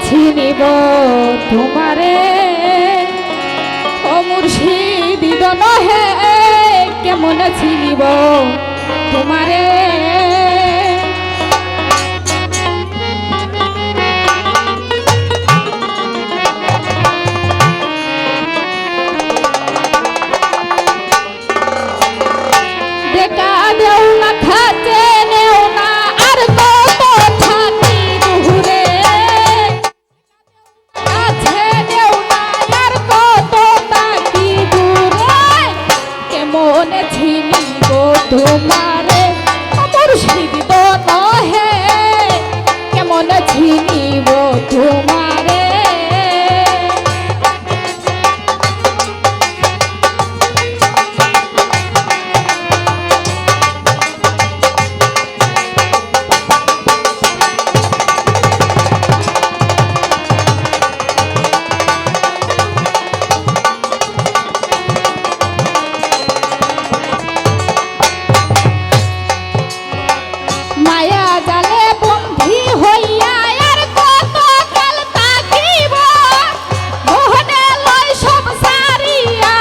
চিনিব তোমারে ও মুর্শিদ নহে কেমন চিনিব তোমারে দেখা দেও না খাতে নেও না আর কত থাকি দূরে কাছে নেও না আর কত থাকি দূরে কেমন চিনিব তোমারে মুর্শিদ নহে কেমন চিনিব তোমারে মায়া জালে বন্ধি হইয়া আর কত কাল থাকিব মোহনে লয় সব সারিয়া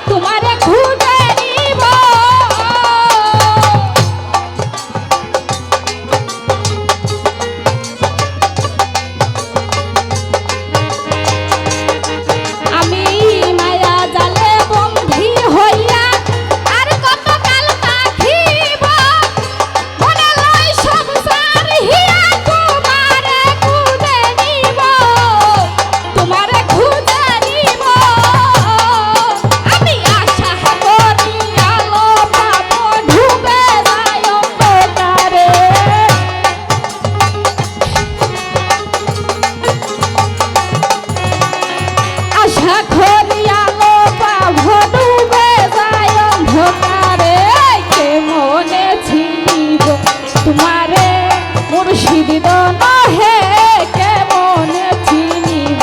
তোমারে খুঁজে নিব আমি মায়া জালে বন্ধি হইয়া আর কত কাল থাকিব মনে লয় সংসার হিয়া তোমারে খুঁজে নিব তোমারে খুঁজে নিব আমি আশা করি আলো পাবো ডুবে যায় অন্ধকারে আশা করি আলো পাবো ডুবে যায় অন্ধকারে কেমনে চিনিব তোমারে মুর্শিদ নহে কেমনে চিনিব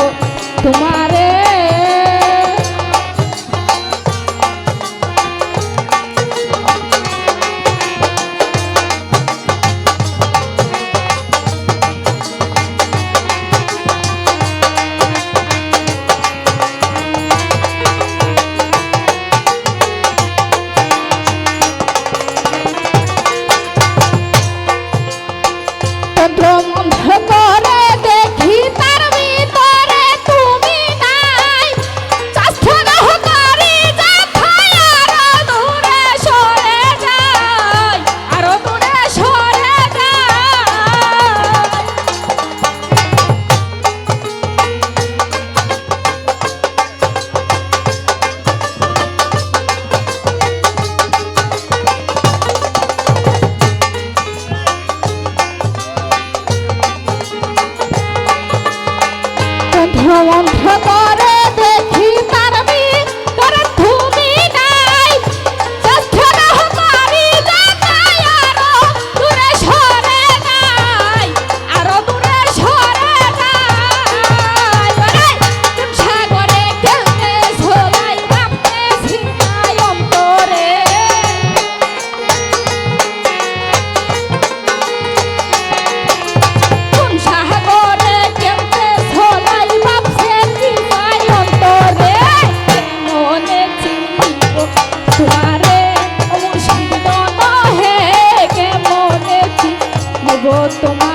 তোমারে তন্ত্র করে দেখি তার ভিতরে তুমি নাই চাষ্ঠদাহ করি যাথায় আরো দূরে সরে যাই আরো দূরে সরে যাই অন্ধ্র করে দেখি তার ভিতরে তুমি নাই চেষ্টাদাহ করি যাথায় আরো দূরে সরে যাই আরো দূরে সরে যাই কোন সাগরে কেলতে ঝোলাই ভাবতে ছিনাই অন্তরে কোন সাগরে কেলতে ঝোলাই ভাবতে ছিনাই অন্তরে কেমনে চিনিব তোমারে মুর্শিদ নহে কেমনে চিনিব তোমারে